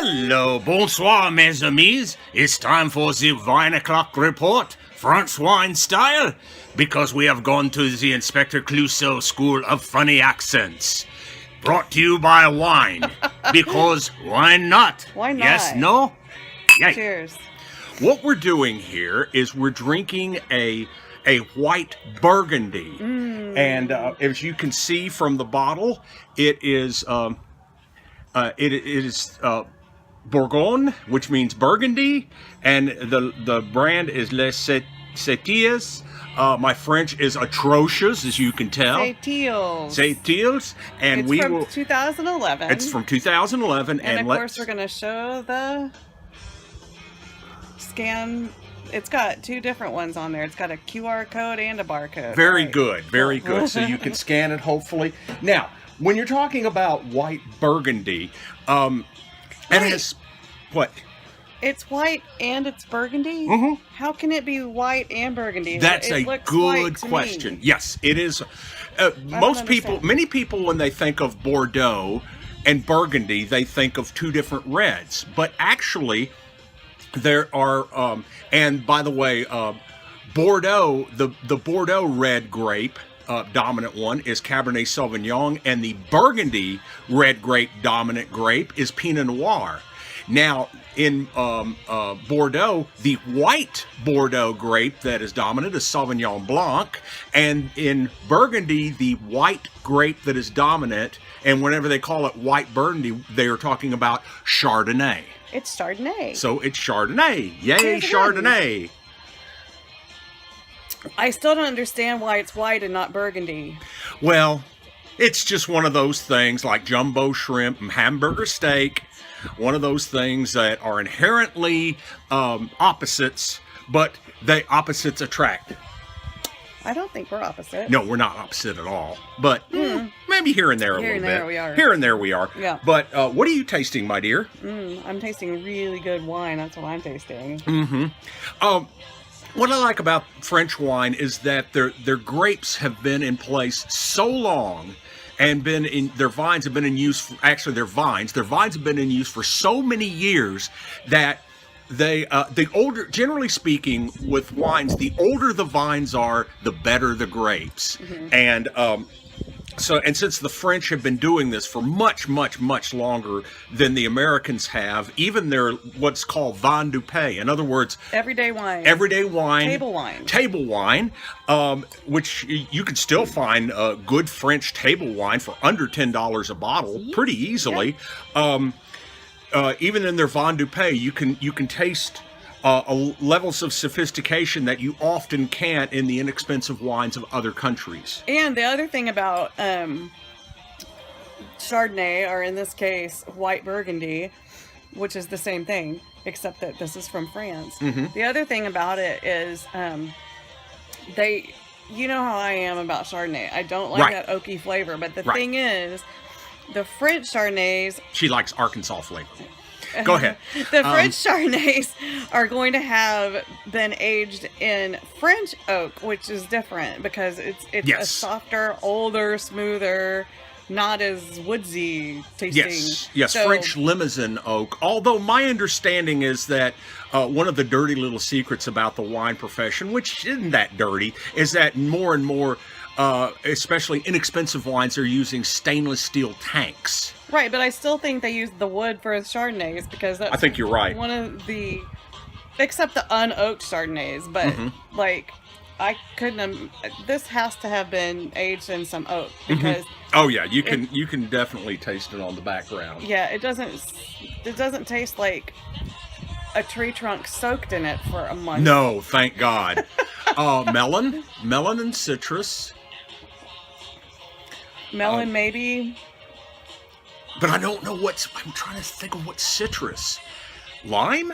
Hello, bonsoir, mes amis. It's time for the wine o'clock report, France wine style, because we have gone to the Inspector Clouseau School of Funny Accents. Brought to you by wine, because why not? Why not? Yes, no? Yay. Cheers. What we're doing here is we're drinking a white Burgundy, and as you can see from the bottle, it is Bourgogne, which means Burgundy, and the brand is Les Setilles. My French is atrocious, as you can tell. Setilles, and It's from 2011. It's from 2011, and of course we're going to show the scan. It's got two different ones on there. It's got a QR code and a barcode. Very good, very good. So you can scan it, hopefully. Now, when you're talking about white Burgundy, it has what? It's white and it's burgundy? Mm-hmm. How can it be white and burgundy? That's a good question. Yes, it is. Many people, when they think of Bordeaux and Burgundy, they think of two different reds. But actually, there are, and by the way, Bordeaux, the Bordeaux red grape, dominant one, is Cabernet Sauvignon, and the Burgundy red grape dominant grape is Pinot Noir. Now, in Bordeaux, the white Bordeaux grape that is dominant is Sauvignon Blanc, and in Burgundy, the white grape that is dominant, and whenever they call it white Burgundy, they are talking about Chardonnay. It's Chardonnay. So it's Chardonnay. Yay, Chardonnay. I still don't understand why it's white and not burgundy. Well, it's just one of those things like jumbo shrimp and hamburger steak. One of those things that are inherently opposites, but opposites attract. I don't think we're opposite. No, we're not opposite at all. But maybe here and there a little bit. Here and there we are. Here and there we are. Yeah. But what are you tasting, my dear? I'm tasting really good wine. That's what I'm tasting. What I like about French wine is that their grapes have been in place so long, and their vines have been in use. Their vines have been in use for so many years that generally speaking, with wines, the older the vines are, the better the grapes. And since the French have been doing this for much, much, much longer than the Americans have, even their what's called vin du pays, in other words, everyday wine, table wine, which you can still find good French table wine for under $10 a bottle pretty easily. Even in their vin du pays, you can taste levels of sophistication that you often can't in the inexpensive wines of other countries. And the other thing about Chardonnay, or in this case, white Burgundy, which is the same thing, except that this is from France. The other thing about it is you know how I am about Chardonnay. I don't like that oaky flavor, but the thing is, the French Chardonnays... She likes Arkansas flavor. Go ahead. The French Chardonnays are going to have been aged in French oak, which is different because it's a softer, older, smoother, not as woodsy tasting. Yes, so, French Limousin oak. Although my understanding is that one of the dirty little secrets about the wine profession, which isn't that dirty, is that more and more, especially inexpensive wines, are using stainless steel tanks. Right, but I still think they use the wood for Chardonnays because that's... I think you're right. One of the... Except the unoaked Chardonnays, but like, I couldn't... This has to have been aged in some oak because... Oh yeah, you can definitely taste it on the background. Yeah, it doesn't taste like a tree trunk soaked in it for a month. No, thank God. Melon and citrus. Melon, maybe... But I don't know I'm trying to think of what citrus. Lime?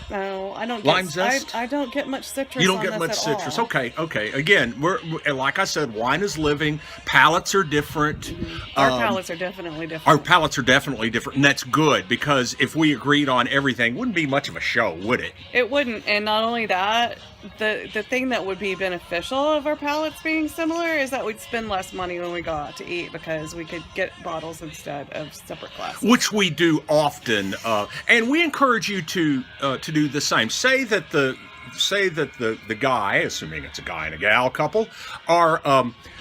No, I don't. Lime zest? I don't get much citrus. You don't get much citrus. All. Okay. Again, we're like I said, wine is living. Palates are different. Our palates are definitely different. Our palates are definitely different, and that's good because if we agreed on everything, it wouldn't be much of a show, would it? It wouldn't, and not only that, the thing that would be beneficial of our palates being similar is that we'd spend less money when we go out to eat because we could get bottles instead of separate glasses. Which we do often, and we encourage you to do the same. Say that the guy, assuming it's a guy and a gal couple, are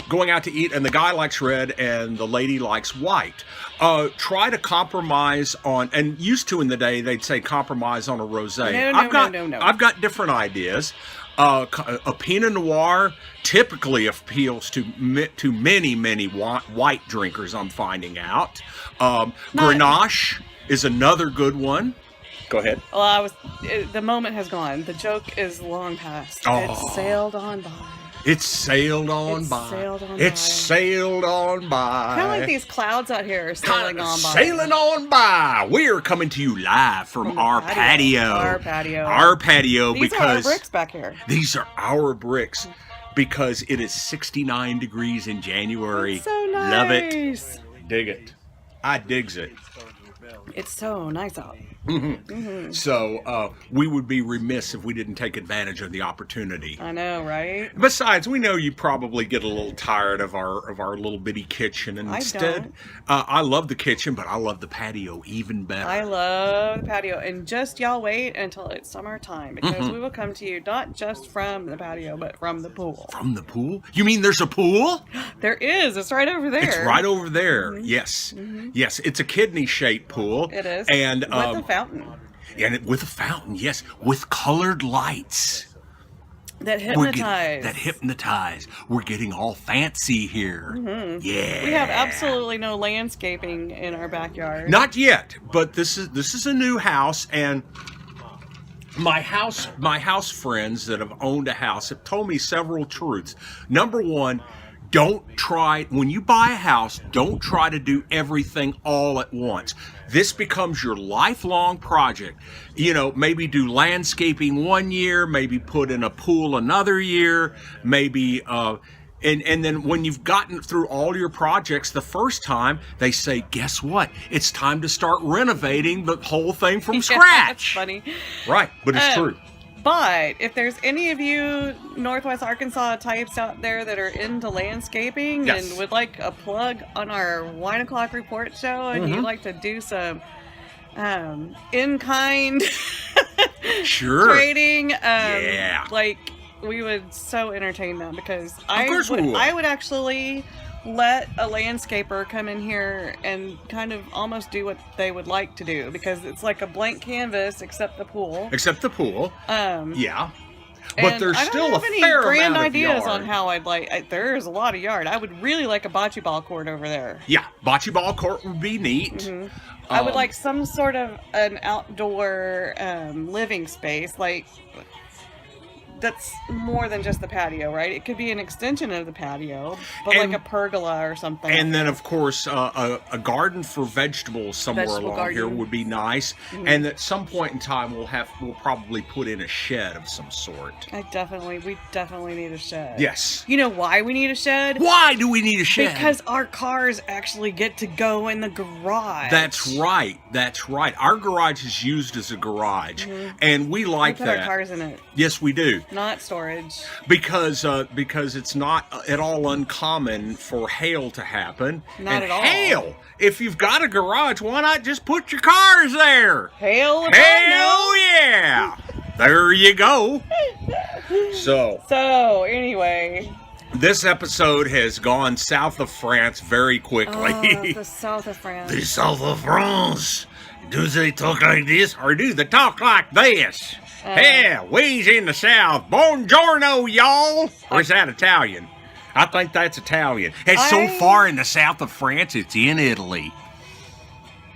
going out to eat, and the guy likes red and the lady likes white. Try to compromise on, and used to in the day they'd say compromise on a rosé. No. I've got different ideas. A Pinot Noir typically appeals to many white drinkers, I'm finding out. Grenache is another good one. Go ahead. Well, the moment has gone. The joke is long past. Oh. It's sailed on by. It's sailed on by. It's sailed on by. Kind of like these clouds out here are sailing on by. Sailing on by. We are coming to you live from our patio. Our patio. Our patio. These are our bricks back here. These are our bricks because it is 69 degrees in January. It's so nice. Love it. Dig it. I digs it. It's so nice out. So we would be remiss if we didn't take advantage of the opportunity. I know, right? Besides, we know you probably get a little tired of our little bitty kitchen, and instead, I love the kitchen, but I love the patio even better. I love the patio, and just y'all wait until it's summertime because we will come to you not just from the patio, but from the pool. From the pool? You mean there's a pool? There is. It's right over there. It's right over there. Yes, yes. It's a kidney-shaped pool. It is. And with a fountain. And with a fountain, yes, with colored lights. That hypnotize. We're getting all fancy here. Yeah. We have absolutely no landscaping in our backyard. Not yet, but this is a new house, and my house friends that have owned a house have told me several truths. Number one, when you buy a house, don't try to do everything all at once. This becomes your lifelong project. You know, maybe do landscaping one year, maybe put in a pool another year, maybe, and then when you've gotten through all your projects the first time, they say, guess what? It's time to start renovating the whole thing from scratch. That's funny. Right, but it's true. But if there's any of you Northwest Arkansas types out there that are into landscaping and would like a plug on our Wine O'Clock Report show, and you'd like to do some in-kind trading, like, we would so entertain them because I would actually let a landscaper come in here and kind of almost do what they would like to do because it's like a blank canvas except the pool. Yeah. But there's still a fair amount of yard. I don't have any grand ideas on how I'd like. There's a lot of yard. I would really like a bocce ball court over there. Yeah, bocce ball court would be neat. I would like some sort of an outdoor living space, like that's more than just the patio, right? It could be an extension of the patio, but like a pergola or something. And then, of course, a garden for vegetables somewhere along here would be nice. And at some point in time, we'll probably put in a shed of some sort. We definitely need a shed. Yes. You know why we need a shed? Why do we need a shed? Because our cars actually get to go in the garage. That's right. Our garage is used as a garage, and we like that. We put our cars in it. Yes, we do. Not storage. Because it's not at all uncommon for hail to happen. Not at all. Hail! If you've got a garage, why not just put your cars there? Hell yeah! There you go. So anyway, this episode has gone south of France very quickly. The south of France. The south of France. Do they talk like this, or do they talk like this? Yeah, we's in the South. Buongiorno, y'all. Or is that Italian? I think that's Italian. It's so far in the south of France, it's in Italy.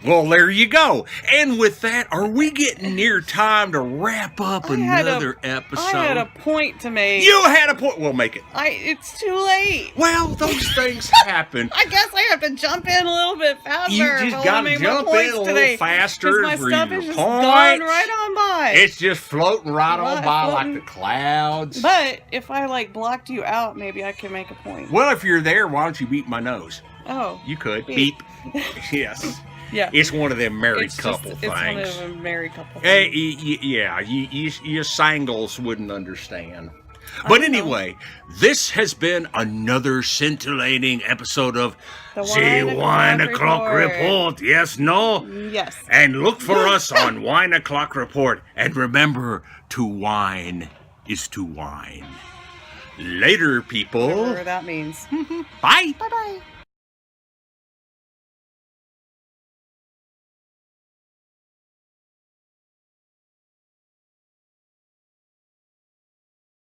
Well, there you go. And with that, are we getting near time to wrap up another episode? I had a point to make. You had a point. We'll make it. It's too late. Well, those things happen. I guess I have to jump in a little bit faster. You just got to jump in a little faster. My stuff is just going right on by. It's just floating right on by like the clouds. But if I blocked you out, maybe I can make a point. Well, if you're there, why don't you beat my nose? Oh. You could. Beep. Yes. Yeah. It's one of them married It's couple just, things. It's one of a married couple Hey, things. yeah, you singles wouldn't understand. But anyway, this has been another scintillating episode of The Wine O'Clock Report. Yes, no? Yes. And look for us on Wine O'Clock Report. And remember, to wine is to wine. Later, people. Whatever that means. Bye. Bye-bye.